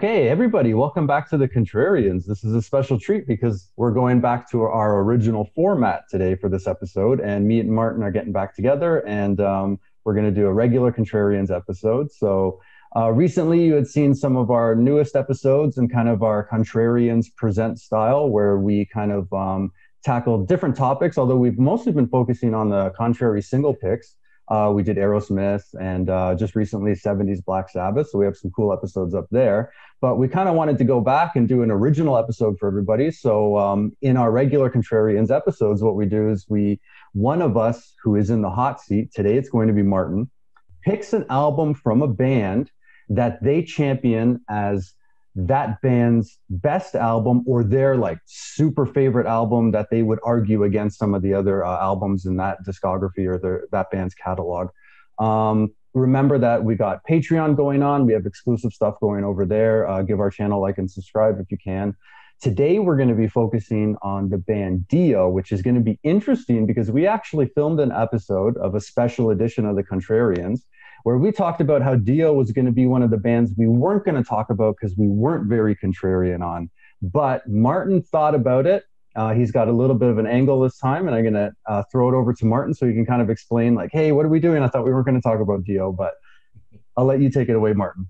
Okay, everybody, welcome back to the Contrarians. This is a special treat because we're going back to our original format today for this episode, and me and Martin are getting back together, and we're going to do a regular Contrarians episode. Recently, you had seen some of our newest episodes and kind of our Contrarians present style, where we kind of tackled different topics, although we've mostly been focusing on the contrary single picks. We did Aerosmith and just recently 70s Black Sabbath. So we have some cool episodes up there. But we kind of wanted to go back and do an original episode for everybody. So in our regular Contrarians episodes, what we do is one of us who is in the hot seat, today it's going to be Martin, picks an album from a band that they champion as that band's best album or their like super favorite album that they would argue against some of the other albums in that discography or that band's catalog. Remember that we got Patreon going on. We have exclusive stuff going over there. Give our channel like and subscribe if you can. Today, we're going to be focusing on the band Dio, which is going to be interesting because we actually filmed an episode of a special edition of the Contrarians where we talked about how Dio was going to be one of the bands we weren't going to talk about because we weren't very contrarian on. But Martin thought about it. He's got a little bit of an angle this time, and I'm going to throw it over to Martin so he can kind of explain, like, hey, what are we doing? I thought we weren't going to talk about Dio, but I'll let you take it away, Martin.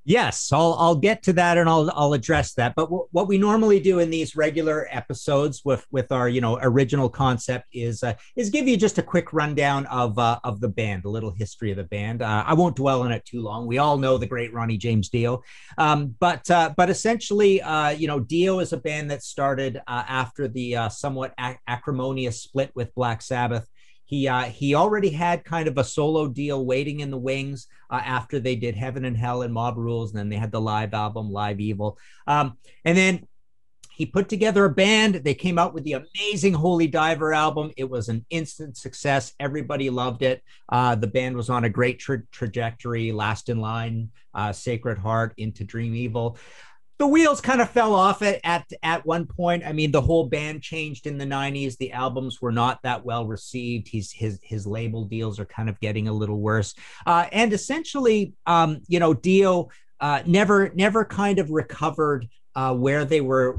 Yes, I'll get to that and I'll address that. But what we normally do in these regular episodes with our original concept is give you just a quick rundown of the band, a little history of the band. I won't dwell on it too long. We all know the great Ronnie James Dio, but essentially, Dio is a band that started after the somewhat acrimonious split with Black Sabbath. He already had kind of a solo deal waiting in the wings after they did Heaven and Hell and Mob Rules, and then they had the live album, Live Evil. And then he put together a band. They came out with the amazing Holy Diver album. It was an instant success. Everybody loved it. The band was on a great trajectory, Last in Line, Sacred Heart, Into Dream Evil. The wheels kind of fell off at one point. I mean, the whole band changed in the 90s. The albums were not that well received. His label deals are kind of getting a little worse. And essentially, Dio never kind of recovered where they were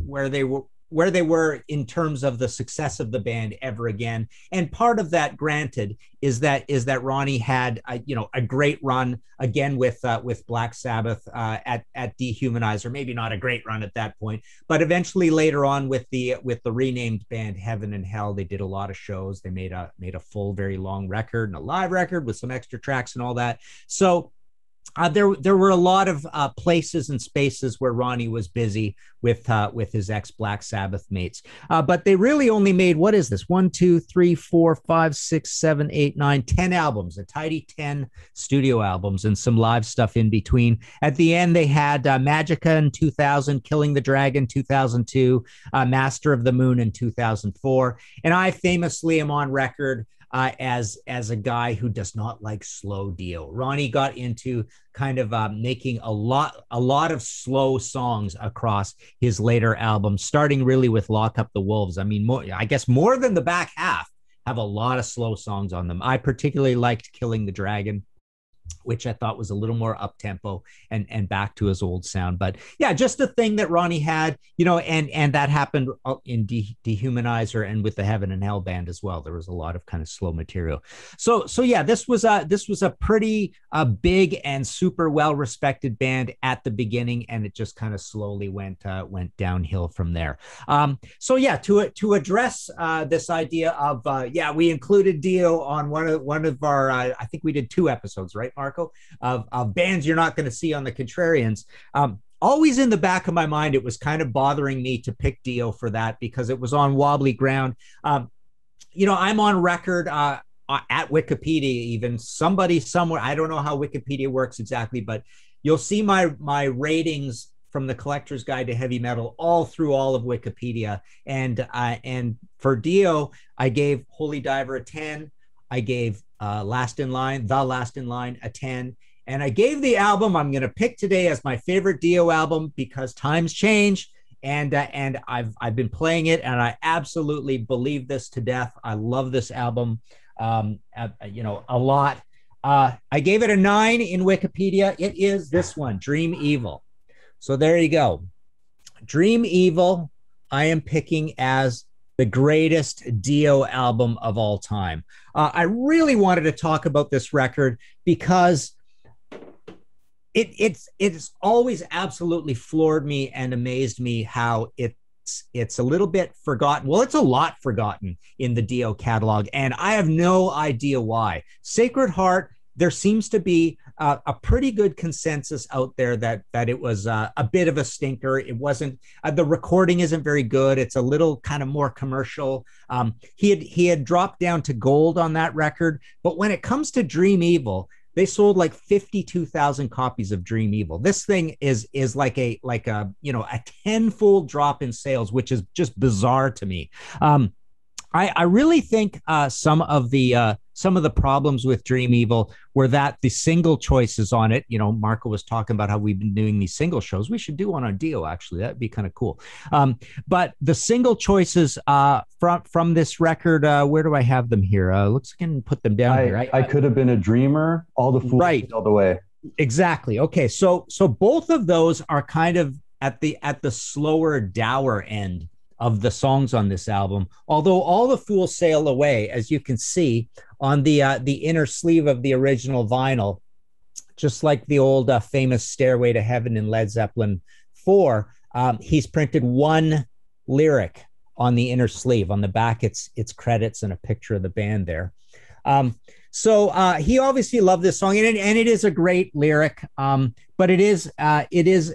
in terms of the success of the band ever again. And part of that, granted, is that Ronnie had a great run again with Black Sabbath at Dehumanizer. Maybe not a great run at that point, but eventually later on with the renamed band Heaven and Hell, they did a lot of shows. They made a full, very long record and a live record with some extra tracks and all that. So there were a lot of places and spaces where Ronnie was busy with his ex-Black Sabbath mates. But they really only made, what is this? 1, 2, 3, 4, 5, 6, 7, 8, 9, 10 albums, a tidy 10 studio albums and some live stuff in between. At the end, they had Magica in 2000, Killing the Dragon 2002, Master of the Moon in 2004. And I famously am on record as a guy who does not like slow Dio. Ronnie got into kind of making a lot of slow songs across his later albums, starting really with Lock Up the Wolves. I mean, I guess more than the back half have a lot of slow songs on them. I particularly liked Killing the Dragon, which I thought was a little more up-tempo and back to his old sound. But yeah, just a thing that Ronnie had, and that happened in Dehumanizer and with the Heaven and Hell band as well. There was a lot of kind of slow material. So yeah, this was a pretty big and super well-respected band at the beginning, and it just kind of slowly went downhill from there. So yeah, to address this idea of we included Dio on one of our I think we did 2 episodes, right, Marco, of bands you're not going to see on the Contrarians. Always in the back of my mind, it was kind of bothering me to pick Dio for that because it was on wobbly ground. I'm on record at Wikipedia, even somebody somewhere, I don't know how Wikipedia works exactly, but you'll see my ratings from the Collector's Guide to Heavy Metal all through all of Wikipedia. And for Dio, I gave Holy Diver a 10. I gave The Last in Line a 10. And I gave the album I'm going to pick today as my favorite Dio album because times change. And I've been playing it, and I absolutely believe this to death. I love this album, a lot. I gave it a 9 in Wikipedia. It is this one, Dream Evil. So there you go. Dream Evil, I am picking as the greatest Dio album of all time. I really wanted to talk about this record because it's always absolutely floored me and amazed me how it's a little bit forgotten. Well, it's a lot forgotten in the Dio catalog, and I have no idea why. Sacred Heart, there seems to be a pretty good consensus out there that it was a bit of a stinker. It wasn't, the recording isn't very good. It's a little kind of more commercial. He had dropped down to gold on that record, but when it comes to Dream Evil, they sold like 52,000 copies of Dream Evil. This thing is like a a tenfold drop in sales, which is just bizarre to me. I really think some of the problems with Dream Evil were that the single choices on it, Marco was talking about how we've been doing these single shows. We should do one on Dio, actually. That'd be kind of cool. But the single choices from this record, where do I have them here? Looks like I can put them down here. I Could Have Been a Dreamer, All the Fools, right. All the Way. Exactly. Okay, so both of those are kind of at the slower, dour end of the songs on this album. Although All the Fools Sail Away, as you can see on the inner sleeve of the original vinyl, just like the old famous Stairway to Heaven in Led Zeppelin 4, he's printed one lyric on the inner sleeve. On the back, it's credits and a picture of the band there. So he obviously loved this song, and it is a great lyric, but it is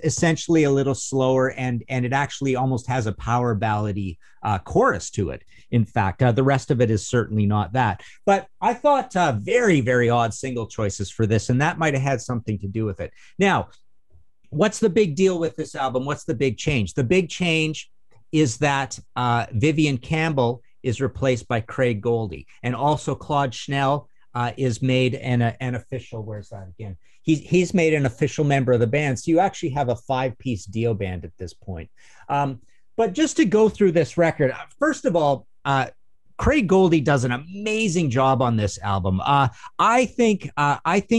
essentially a little slower, and it actually almost has a power ballady chorus to it. In fact, the rest of it is certainly not that. But I thought very, very odd single choices for this, and that might have had something to do with it. Now, what's the big deal with this album? What's the big change? The big change is that Vivian Campbell is replaced by Craig Goldie, and also Claude Schnell is made an official. Where's that again? He's made an official member of the band. So you actually have a 5-piece Dio band at this point. But just to go through this record, first of all, Craig Goldie does an amazing job on this album. I think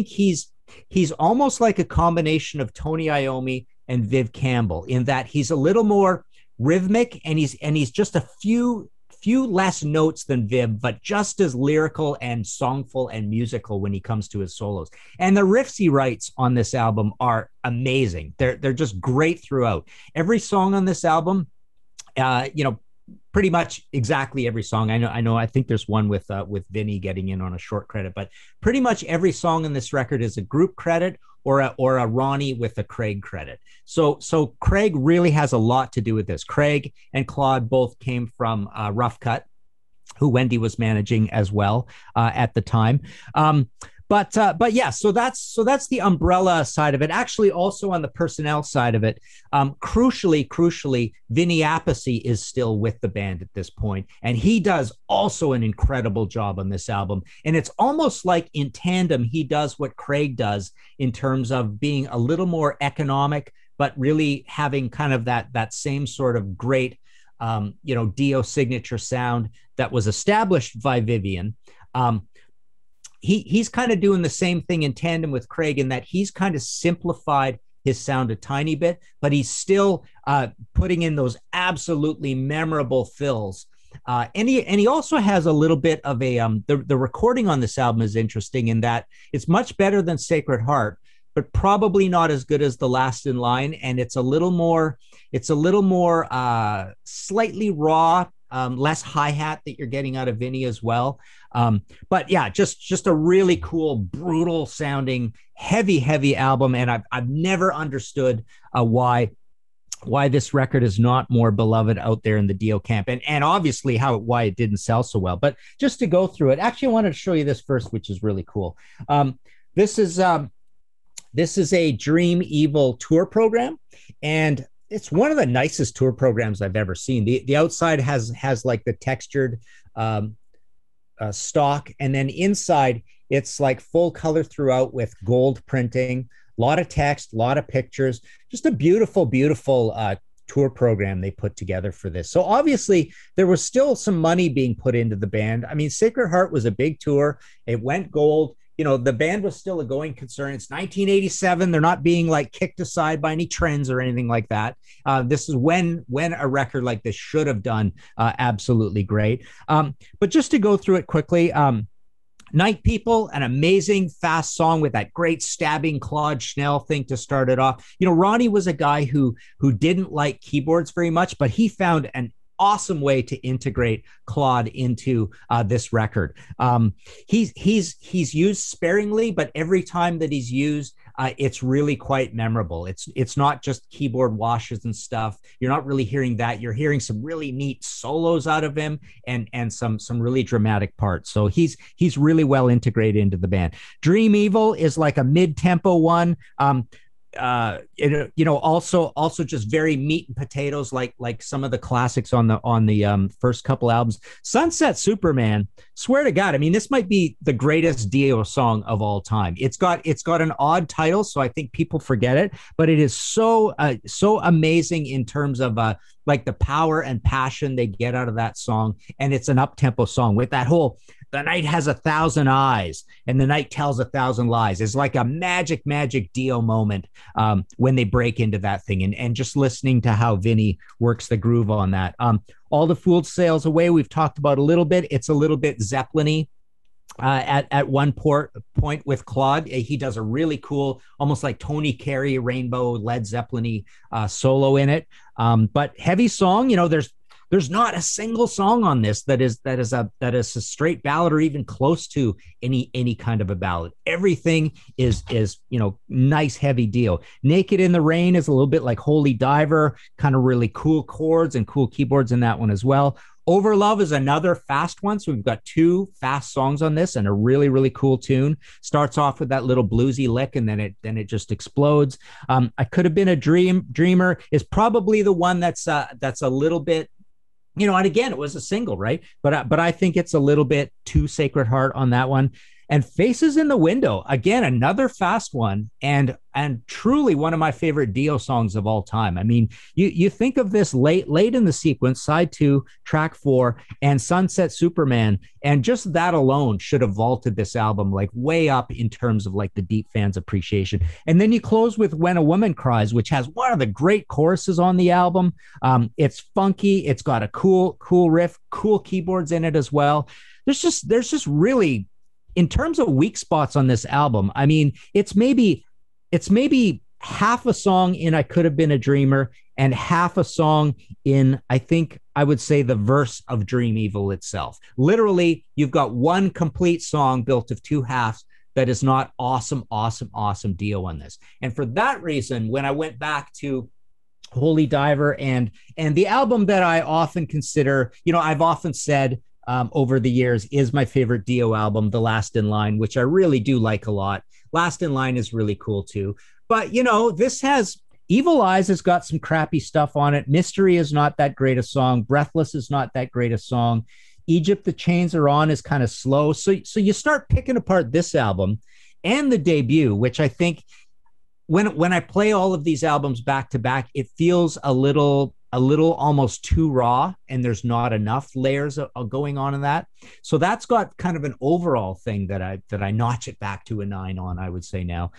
he's almost like a combination of Tony Iommi and Viv Campbell in that he's a little more rhythmic, and he's just a few less notes than Viv, but just as lyrical and songful and musical when he comes to his solos. And the riffs he writes on this album are amazing. They're just great throughout. Every song on this album, pretty much exactly every song. I think there's one with Vinny getting in on a short credit, but pretty much every song in this record is a group credit or a Ronnie with a Craig credit. So Craig really has a lot to do with this. Craig and Claude both came from Rough Cut, who Wendy was managing as well at the time. But yeah, so that's the umbrella side of it. Actually, also on the personnel side of it, crucially, Vinny Appice is still with the band at this point, and he does also an incredible job on this album. And it's almost like in tandem, he does what Craig does in terms of being a little more economic, but really having kind of that same sort of great, Dio signature sound that was established by Vivian. He's kind of doing the same thing in tandem with Craig in that he's kind of simplified his sound a tiny bit, but he's still putting in those absolutely memorable fills. And he also has a little bit of the recording on this album is interesting in that it's much better than Sacred Heart, but probably not as good as The Last in Line. And it's a little more slightly raw, less hi-hat that you're getting out of Vinny as well. But yeah, just a really cool, brutal sounding, heavy album. And I've never understood why this record is not more beloved out there in the Dio camp, and obviously why it didn't sell so well. But just to go through it, actually, I wanted to show you this first, which is really cool. This is a Dream Evil tour program, and it's one of the nicest tour programs I've ever seen. The outside has like the textured stock, and then inside it's like full color throughout with gold printing, a lot of text, a lot of pictures, just a beautiful tour program they put together for this. So obviously there was still some money being put into the band. I mean, Sacred Heart was a big tour. It went gold. the band was still a going concern. It's 1987. They're not being like kicked aside by any trends or anything like that. This is when a record like this should have done absolutely great. But just to go through it quickly, Night People, an amazing fast song with that great stabbing Claude Schnell thing to start it off. Ronnie was a guy who didn't like keyboards very much, but he found an awesome way to integrate Claude into this record. He's used sparingly, but every time that he's used, it's really quite memorable. It's not just keyboard washes and stuff. You're not really hearing that. You're hearing some really neat solos out of him and some really dramatic parts. So he's really well integrated into the band. Dream Evil is like a mid-tempo one. Also just very meat and potatoes, like some of the classics on the first couple albums. Sunset Superman, swear to God, I mean, this might be the greatest Dio song of all time. It's got an odd title, so I think people forget it, but it is so amazing in terms of like the power and passion they get out of that song. And it's an up-tempo song with that whole "the night has 1,000 eyes and the night tells 1,000 lies." It's like a magic Dio moment when they break into that thing, and just listening to how Vinny works the groove on that. All the Fool Sails Away, we've talked about a little bit. It's a little bit Zeppelin-y. At one point with Claude, he does a really cool, almost like Tony Carey, Rainbow, Led Zeppelin-y solo in it. But heavy song, there's not a single song on this that is a straight ballad or even close to any kind of a ballad. Everything is nice heavy deal. Naked in the Rain is a little bit like Holy Diver, kind of really cool chords and cool keyboards in that one as well. Overlove is another fast one. So we've got two fast songs on this and a really, really cool tune. Starts off with that little bluesy lick and then it just explodes. I Could Have Been a Dreamer is probably the one that's a little bit, and again, it was a single, right? But I think it's a little bit too Sacred Heart on that one. And Faces in the Window, again, another fast one, and truly one of my favorite Dio songs of all time. I mean, you think of this late in the sequence, side 2, track 4, and Sunset Superman, and just that alone should have vaulted this album like way up in terms of like the deep fans' appreciation. And then you close with When a Woman Cries, which has one of the great choruses on the album. It's funky, it's got a cool riff, cool keyboards in it as well. There's just really, in terms of weak spots on this album, I mean, it's maybe half a song in I Could Have Been a Dreamer and half a song in, I think I would say, the verse of Dream Evil itself. Literally, you've got one complete song built of two halves that is not awesome Dio on this. And for that reason, when I went back to Holy Diver and the album that I often consider, I've often said, over the years, is my favorite Dio album, The Last in Line, which I really do like a lot. Last in Line is really cool too. But, this has Evil Eyes has got some crappy stuff on it. Mystery is not that great a song. Breathless is not that great a song. Egypt, The Chains Are On is kind of slow. So you start picking apart this album and the debut, which I think when I play all of these albums back to back, it feels a little almost too raw, and there's not enough layers going on in that. So that's got kind of an overall thing that I notch it back to a 9 on, I would say now.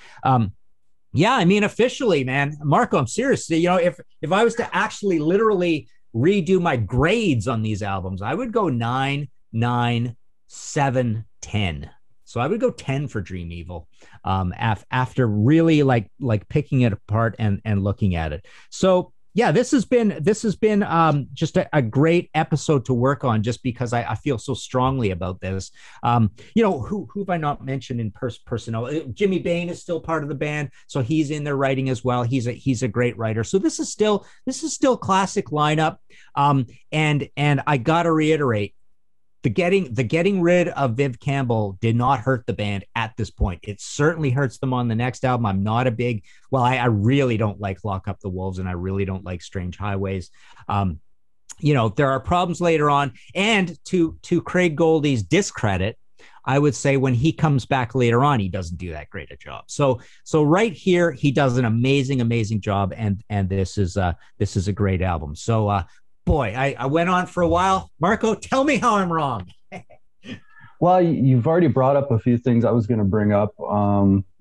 Yeah, I mean, officially, man, Marco, I'm serious. If I was to actually literally redo my grades on these albums, I would go 9, 9, 7, 10. So I would go 10 for Dream Evil after really like picking it apart and looking at it. So yeah, this has been just a great episode to work on, just because I feel so strongly about this. Who have I not mentioned in personnel? Jimmy Bain is still part of the band, so he's in there writing as well. He's a great writer. So this is still classic lineup. And I gotta reiterate, the getting rid of Viv Campbell did not hurt the band at this point. It certainly hurts them on the next album. I'm not a big, I really don't like Lock Up the Wolves, and I really don't like Strange Highways. There are problems later on, and to Craig Goldie's discredit, I would say when he comes back later on, he doesn't do that great a job. So right here, he does an amazing job, and this is a great album. So boy, I went on for a while. Marco, tell me how I'm wrong. Well, you've already brought up a few things I was going to bring up.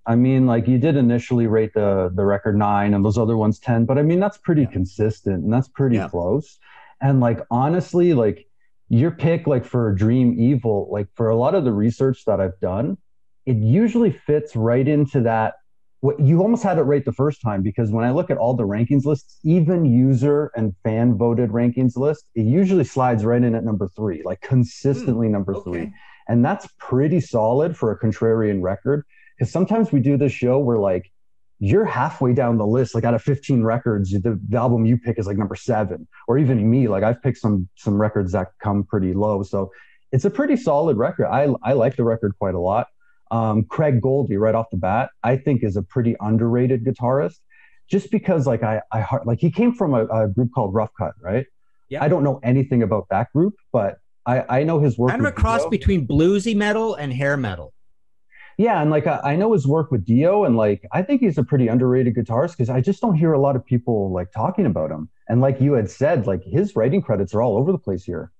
I mean, like you did initially rate the record 9 and those other ones 10, but I mean that's pretty Yeah. consistent and that's pretty Yeah. close. And like honestly, like your pick, like for Dream Evil, like for a lot of the research that I've done, it usually fits right into that. What you almost had it right the first time because when I look at all the rankings lists, even user and fan voted rankings list, it usually slides right in at number 3, like consistently number 3. Okay. And that's pretty solid for a contrarian record. Because sometimes we do this show where like you're halfway down the list, like out of 15 records, the album you pick is like number 7. Or even me, like I've picked some records that come pretty low. So it's a pretty solid record. I like the record quite a lot. Craig Goldie, right off the bat, I think is a pretty underrated guitarist, just because like like he came from a group called Rough Cut, right? Yeah. I don't know anything about that group, but I know his work Kind of a with cross Dio. between bluesy metal and hair metal. Yeah, and like I know his work with Dio, and like I think he's a pretty underrated guitarist because I just don't hear a lot of people like talking about him. And like you had said, like his writing credits are all over the place here.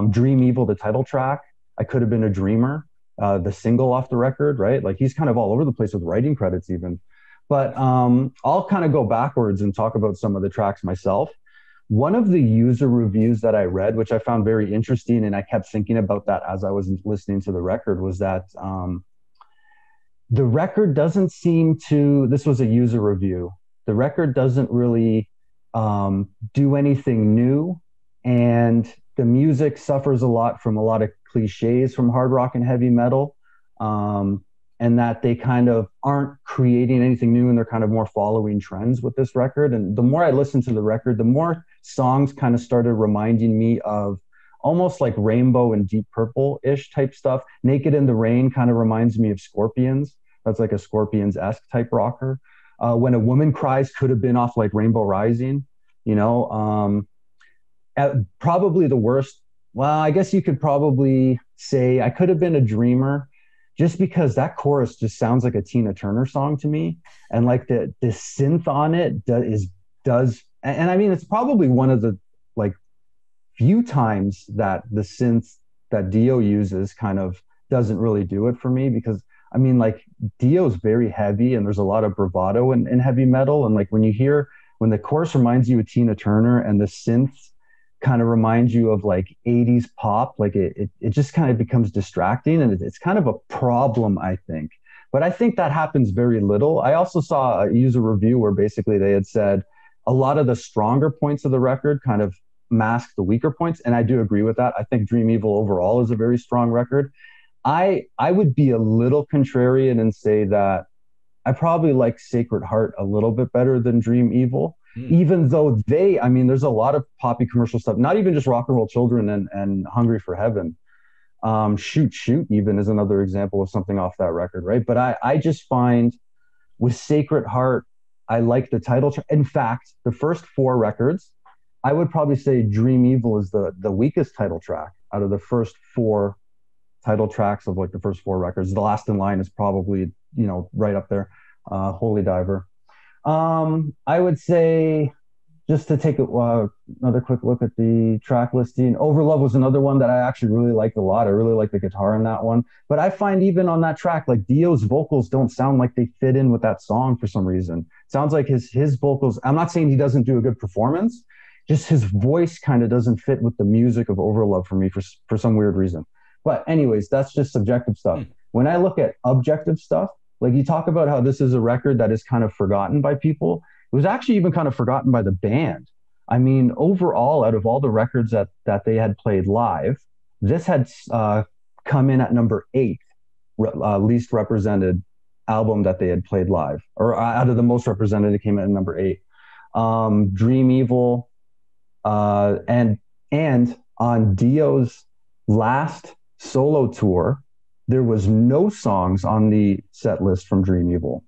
Dream Evil, the title track. I Could Have Been a Dreamer, the single off the record, right? Like he's kind of all over the place with writing credits even. But I'll kind of go backwards and talk about some of the tracks myself. One of the user reviews that I read, which I found very interesting, and I kept thinking about that as I was listening to the record, was that the record doesn't seem to, this was a user review, the record doesn't really do anything new. And the music suffers a lot from a lot of cliches from hard rock and heavy metal. And that they kind of aren't creating anything new and they're kind of more following trends with this record. And the more I listened to the record, the more songs kind of started reminding me of almost like Rainbow and Deep Purple-ish type stuff. Naked in the Rain kind of reminds me of Scorpions. That's like a Scorpions-esque type rocker. When a Woman Cries could have been off like Rainbow Rising, you know. Probably the worst. Well, I guess you could probably say I Could Have Been a Dreamer, just because that chorus just sounds like a Tina Turner song to me, and like the synth on it does, and I mean it's probably one of the like few times that the synth that Dio uses kind of doesn't really do it for me, because I mean like Dio's very heavy and there's a lot of bravado in heavy metal, and like when the chorus reminds you of Tina Turner and the synths kind of reminds you of like 80s pop, like it just kind of becomes distracting, and it's kind of a problem, I think. But I think that happens very little. I also saw a user review where basically they had said a lot of the stronger points of the record kind of mask the weaker points, and I do agree with that. I think Dream Evil overall is a very strong record. I would be a little contrarian and say that I probably like Sacred Heart a little bit better than Dream Evil, even though I mean, there's a lot of poppy commercial stuff, not even just Rock and Roll Children and Hungry for Heaven. Shoot, Shoot even is another example of something off that record, right? But I just find with Sacred Heart, I like the title track. In fact, the first 4 records, I would probably say Dream Evil is the weakest title track out of the first 4 title tracks of like the first 4 records. The Last in Line is probably, you know, right up there. Holy Diver. I would say, just to take another quick look at the track listing, Overlove was another one that I actually really liked a lot. I really like the guitar in that one. But I find even on that track, like Dio's vocals don't sound like they fit in with that song for some reason. It sounds like his vocals, I'm not saying he doesn't do a good performance, just his voice kind of doesn't fit with the music of Overlove for me for some weird reason. But anyways, that's just subjective stuff. When I look at objective stuff, like you talk about how this is a record that is kind of forgotten by people. It was actually even kind of forgotten by the band. I mean, overall, out of all the records that they had played live, this had come in at number 8, least represented album that they had played live. Or out of the most represented, it came in at number 8. Dream Evil, and on Dio's last solo tour, there was no songs on the set list from Dream Evil.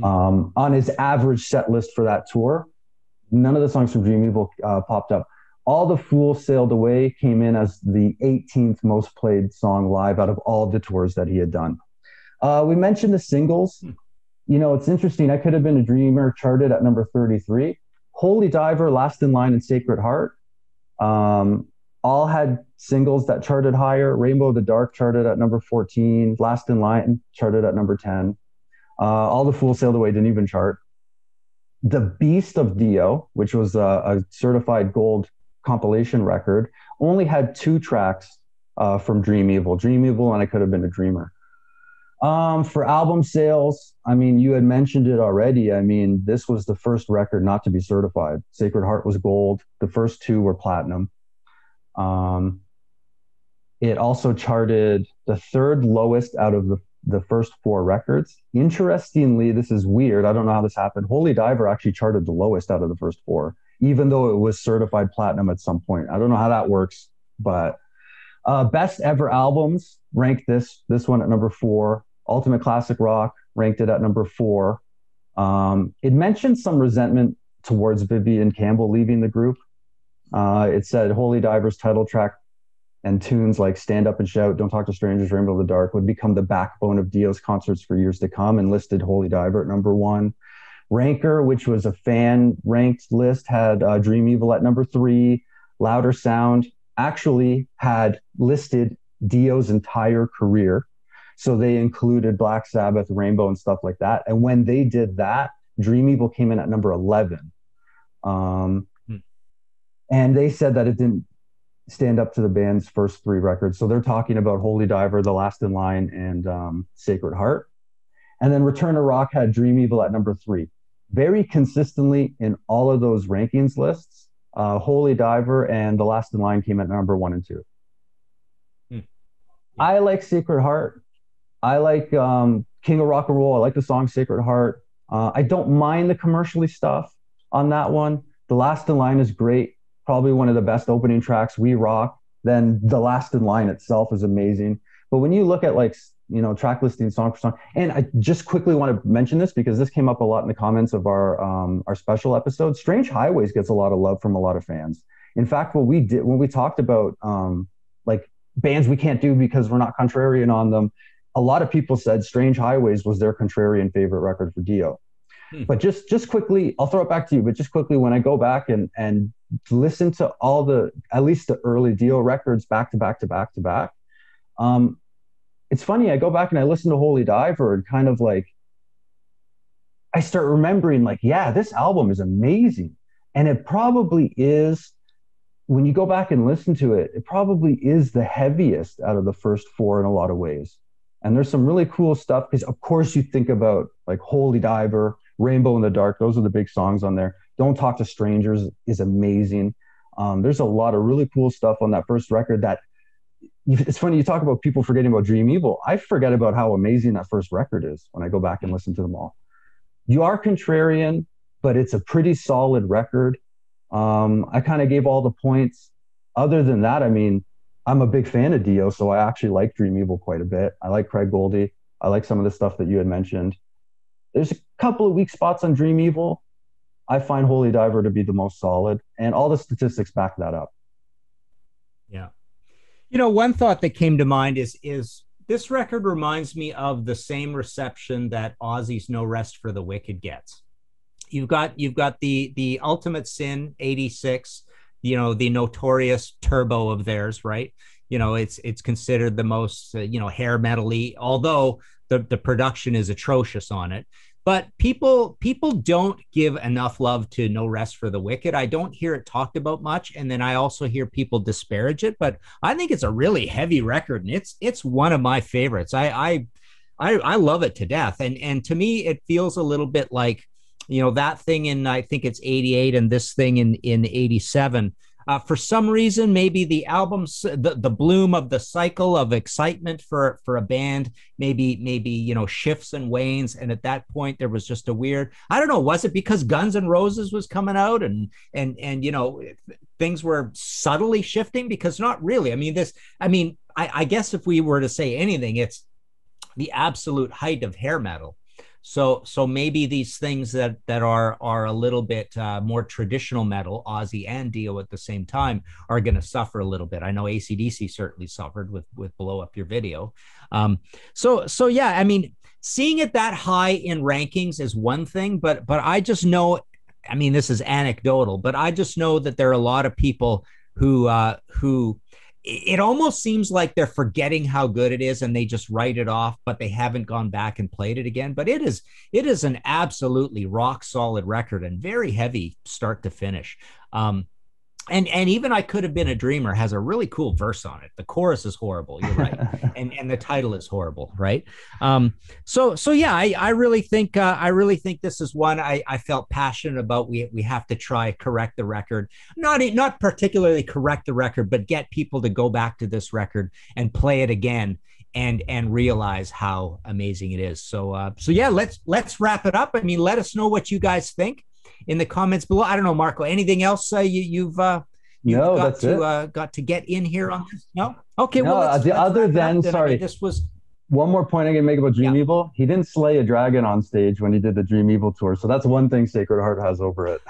On his average set list for that tour, none of the songs from Dream Evil popped up. All the Fools Sailed Away came in as the 18th most played song live out of all the tours that he had done. We mentioned the singles. You know, it's interesting. I Could Have Been a Dreamer charted at number 33. Holy Diver, Last in Line, and Sacred Heart all had singles that charted higher. Rainbow in the Dark charted at number 14. Last in Line charted at number 10. All the Fools Sailed Away didn't even chart. The Beast of Dio, which was a certified gold compilation record, only had two tracks from Dream Evil, and I Could Have Been a Dreamer. For album sales, I mean, you had mentioned it already. I mean, this was the first record not to be certified. Sacred Heart was gold. The first two were platinum. It also charted the third lowest out of the first four records. Interestingly, this is weird. I don't know how this happened. Holy Diver actually charted the lowest out of the first four, even though it was certified platinum at some point. I don't know how that works, but best ever albums ranked this one at number 4. Ultimate Classic Rock ranked it at number 4. It mentioned some resentment towards Vivian Campbell leaving the group. It said Holy Diver's title track and tunes like Stand Up and Shout, Don't Talk to Strangers, Rainbow in the Dark would become the backbone of Dio's concerts for years to come, and listed Holy Diver at number 1. Ranker, which was a fan ranked list, had Dream Evil at number 3. Louder Sound actually had listed Dio's entire career. So they included Black Sabbath, Rainbow, and stuff like that. And when they did that, Dream Evil came in at number 11. And they said that it didn't stand up to the band's first 3 records. So they're talking about Holy Diver, The Last in Line, and Sacred Heart. And then Return to Rock had Dream Evil at number 3. Very consistently in all of those rankings lists, Holy Diver and The Last in Line came at number 1 and 2. I like Sacred Heart. I like King of Rock and Roll. I like the song Sacred Heart. I don't mind the commercially stuff on that one. The Last in Line is great. Probably one of the best opening tracks, We Rock. Then The Last in Line itself is amazing. But when you look at track listing song for song, and I just quickly want to mention this because this came up a lot in the comments of our special episode. Strange Highways gets a lot of love from a lot of fans. In fact, what we did when we talked about bands we can't do because we're not contrarian on them, a lot of people said Strange Highways was their contrarian favorite record for Dio. But just quickly, I'll throw it back to you, but just quickly, when I go back and listen to at least the early Dio records back to back, it's funny, I go back and I listen to Holy Diver and kind of I start remembering yeah, this album is amazing. And it probably is, when you go back and listen to it, it probably is the heaviest out of the first 4 in a lot of ways. And there's some really cool stuff because, of course, you think about Holy Diver, Rainbow in the Dark. Those are the big songs on there. Don't Talk to Strangers is amazing. There's a lot of really cool stuff on that first record that it's funny. You talk about people forgetting about Dream Evil. I forget about how amazing that first record is when I go back and listen to them all. You are contrarian, but it's a pretty solid record. I kind of gave all the points. Other than that, I mean, I'm a big fan of Dio, so I actually like Dream Evil quite a bit. I like Craig Goldie. I like some of the stuff that you had mentioned. There's a couple of weak spots on Dream Evil. I find Holy Diver to be the most solid, and all the statistics back that up. Yeah. One thought that came to mind is this record reminds me of the same reception that Ozzy's No Rest for the Wicked gets. You've got the Ultimate Sin 86, the notorious Turbo of theirs, right? It's considered the most hair metal-y, although the production is atrocious on it. But people don't give enough love to No Rest for the Wicked. I don't hear it talked about much, and then I also hear people disparage it. But I think it's a really heavy record, and it's one of my favorites. I love it to death, and to me it feels a little bit like that thing in, I think it's 88, and this thing in 87. For some reason, maybe the album's the bloom of the cycle of excitement for a band maybe shifts and wanes, and at that point there was just a weird, I don't know, was it because Guns N' Roses was coming out and things were subtly shifting? Because not really. I guess if we were to say anything, it's the absolute height of hair metal. So maybe these things that are a little bit more traditional metal, Ozzy and Dio at the same time, are going to suffer a little bit. I know AC/DC certainly suffered with Blow Up Your Video. So yeah, seeing it that high in rankings is one thing, but I just know, this is anecdotal, but I just know that there are a lot of people who it almost seems like they're forgetting how good it is and they just write it off, but they haven't gone back and played it again. But it is an absolutely rock solid record and very heavy start to finish. And even I Could Have Been a Dreamer has a really cool verse on it. The chorus is horrible, you're right, and the title is horrible, right? So yeah, I really think this is one I felt passionate about. We have to try correct the record, not particularly correct the record, but get people to go back to this record and play it again and realize how amazing it is. So yeah, let's wrap it up. I mean, let us know what you guys think in the comments below. I don't know, Marco, anything else you've got to get in here on this? No? Okay. No, well, sorry, this was one more point I can make about Dream Evil. He didn't slay a dragon on stage when he did the Dream Evil tour. So that's one thing Sacred Heart has over it.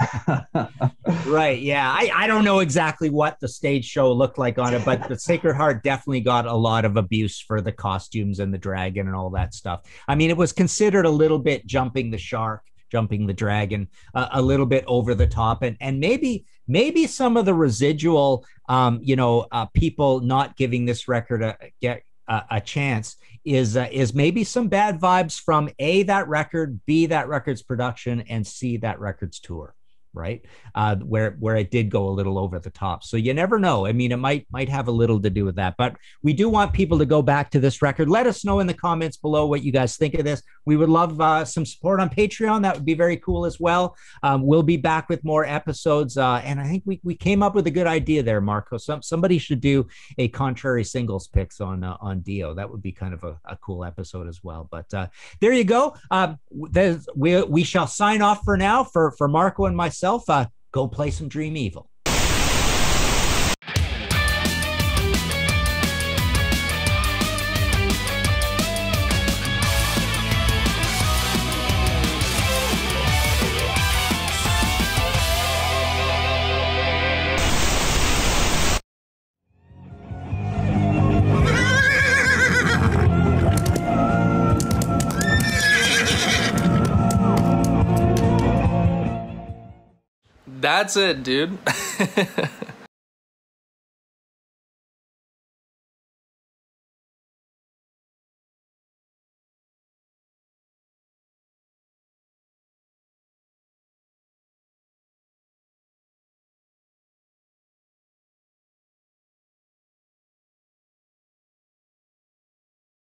Right. Yeah. I don't know exactly what the stage show looked like on it, but the Sacred Heart definitely got a lot of abuse for the costumes and the dragon and all that stuff. I mean, it was considered a little bit jumping the shark, jumping the dragon, a little bit over the top, and maybe some of the residual, people not giving this record a chance is maybe some bad vibes from A, that record, B, that record's production, and C, that record's tour. Right, where it did go a little over the top. So you never know. I mean, it might have a little to do with that. But we do want people to go back to this record. Let us know in the comments below what you guys think of this. We would love some support on Patreon. That would be very cool as well. We'll be back with more episodes. And I think we came up with a good idea there, Marco. Somebody should do a Contrary singles picks on Dio. That would be kind of a cool episode as well. But there you go. We shall sign off for now. For Marco and myself, go play some Dream Evil. That's it, dude.